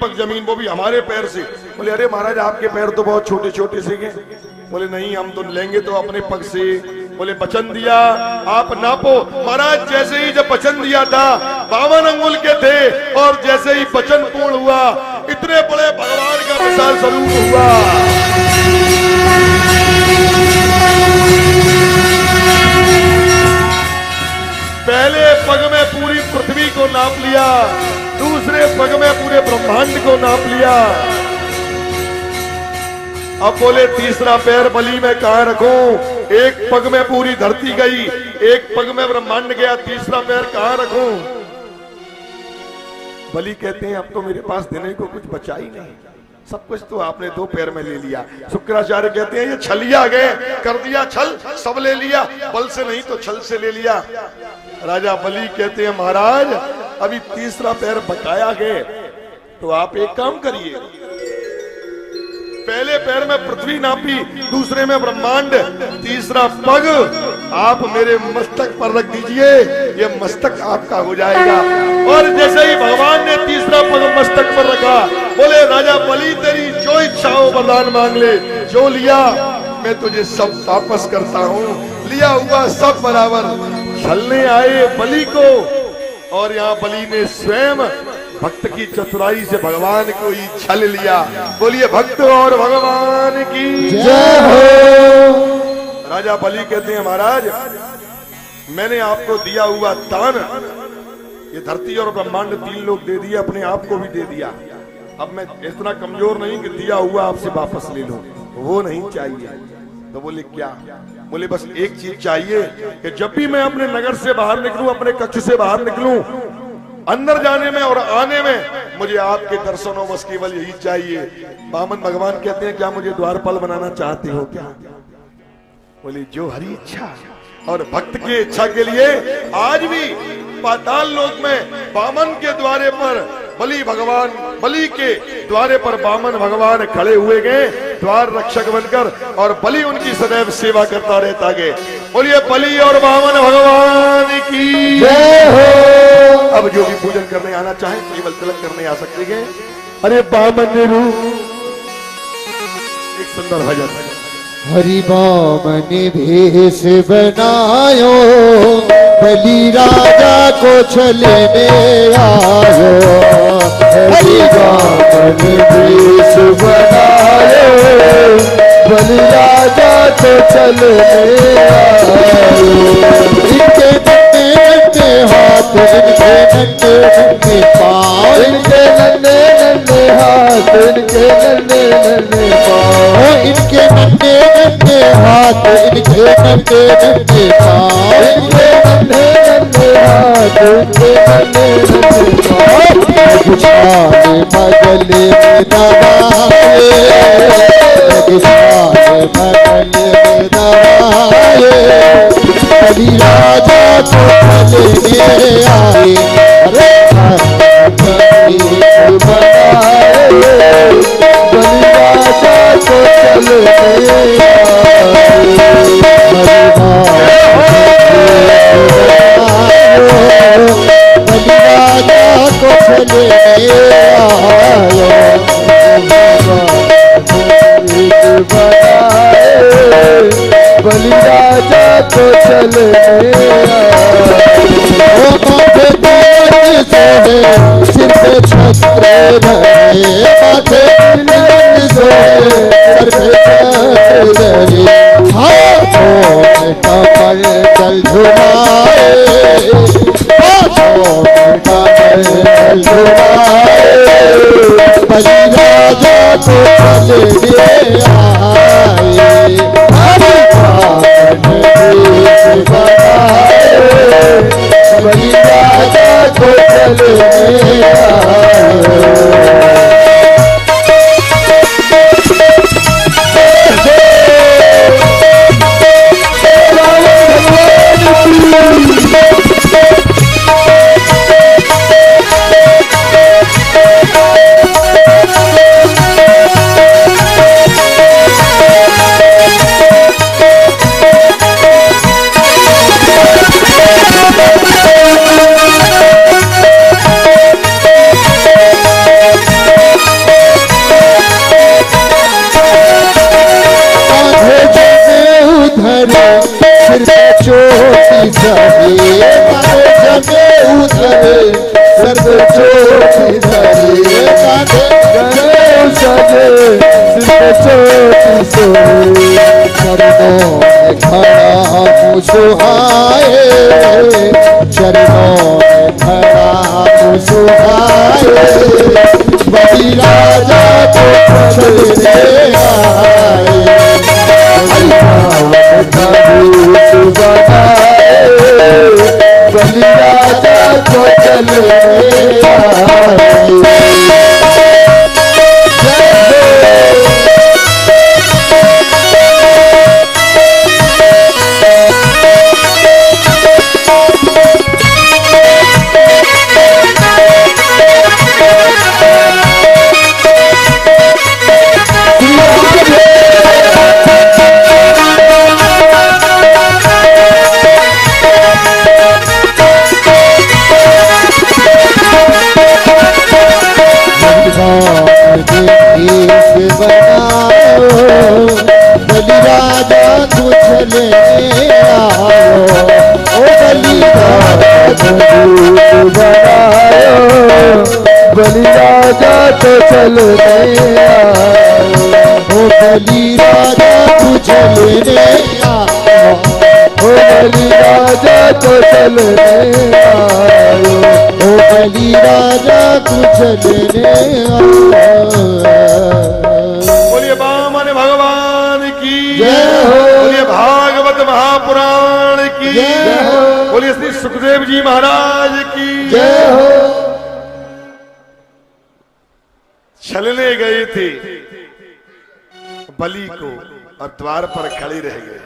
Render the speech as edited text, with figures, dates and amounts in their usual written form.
जमीन वो भी हमारे पैर से। बोले अरे महाराज आपके पैर तो बहुत छोटे छोटे से हैं। बोले नहीं हम तो लेंगे तो अपने पग से। बोले वचन दिया आप नापो। महाराज जैसे ही जब वचन दिया था 52 अंगुल के थे और जैसे ही वचन पूर्ण हुआ इतने बड़े भगवान का विशाल स्वरूप हुआ। पहले पग में पूरी पृथ्वी को नाप लिया, दूसरे पग में पूरे ब्रह्मांड को नाप लिया। अब बोले तीसरा पैर बलि में कहां रखूं? एक पग में पूरी धरती गई, एक पग में ब्रह्मांड गया, तीसरा पैर कहां रखूं? बलि कहते हैं अब तो मेरे पास देने को कुछ बचा ही नहीं, सब कुछ तो आपने 2 पैर में ले लिया। शुक्राचार्य कहते हैं ये छलिया गए, कर दिया छल, सब ले लिया, बल से नहीं तो छल से ले लिया। राजा बलि कहते हैं महाराज अभी तीसरा पैर बकाया गए, तो आप एक काम करिए, पहले पैर में पृथ्वी नापी, दूसरे में ब्रह्मांड, तीसरा पग आप मेरे मस्तक पर रख दीजिए, ये मस्तक आपका हो जाएगा। और जैसे ही भगवान ने तीसरा पग मस्तक पर रखा, बोले राजा बलि तेरी जो इच्छा हो वरदान मांग ले, जो लिया मैं तुझे सब वापस करता हूँ। लिया हुआ सब बराबर। छलने आए बलि को और यहाँ बलि ने स्वयं भक्त की चतुराई से भगवान को ही छल लिया। बोलिए भक्त और भगवान की जय हो। राजा बलि कहते हैं महाराज मैंने आपको दिया हुआ दान, ये धरती और ब्रह्मांड 3 लोग दे दिए, अपने आप को भी दे दिया। अब मैं इतना कमजोर नहीं कि दिया हुआ आपसे वापस ले लूं, वो नहीं चाहिए। तो बोले क्या? बोले बस एक चीज चाहिए कि जब भी मैं अपने नगर से बाहर निकलूं, अपने कक्ष से बाहर निकलूं, अंदर जाने में और आने में मुझे आपके दर्शनों बस केवल यही चाहिए। वामन भगवान कहते हैं क्या मुझे द्वारपाल बनाना चाहते हो क्या? बोले जो हरी इच्छा। और भक्त की इच्छा के लिए आज भी पाताल लोक में वामन के द्वारे पर बलि के द्वारे पर वामन भगवान खड़े हुए गए द्वार रक्षक बनकर, और बलि उनकी सदैव सेवा करता रहता गए। बोलिए बलि और वामन भगवान की जय हो। अब जो भी पूजन करने आना चाहे केवल तिलक करने आ सकते हैं। अरे वामन रूप एक सुंदर भजन। हरि वामन भेष बनायो, बलि राजा को छलने आयो। हरि वामन भेष बनायो, बलि राजा को छलने आयो। इनके नन्हे नन्हे हाथ, इनके नन्हे नन्हे पाँव, इनके नन्हे नन्हे हाथ, इनके नन्हे नन्हे पाँव, इनके नन्हे नन्हे हाथ, इनके नन्हे नन्हे पाँव, इनके नन्हे नन्हे हाथ, इनके नन्हे नन्हे पाँव। गुस्साने मगले में दबाए, गुस्साने मगले में दबाए, बलि राजा को छलने आए। अरे बनाए, बलि राजा को छलने आए। बलि राजा को छलने आयो। बलि राजा को छलने आयो। माथे ताज सोहे, सिर पे छत्र धरे, माथे तिलक सोहे, सर पे छत्र धरे, हाथों में कमल जल झुलाए, हाथों में कमल जल झुलाए। बलि राजा को छलने आए। हरि वामन भेष बनाए, बलि राजा को छलने आए। सर पे चोटी धरी कांधे गणेश जी सिर पे चोटी सोई चरणों में खड़ा मुझुहाए चरणों में खड़ा मुझुहाए बलि राजा को चलने आए बलि राजा को चलने आए बलि राजा तू चले आओ ओ बलि राजा बनायो बलि राजा तो चलने आओ ओ बलि राजा तू चलने आओ ओ बलि राजा तो चलने आओ ओ बलि राजा तू चलने आओ बोलिए वामन भगवान की जय हो। बोलिए भागवत महापुराण की जय हो। बोलिए श्री सुखदेव जी महाराज की जय हो। छलने गए थे बलि को और द्वार पर खड़े रह गए।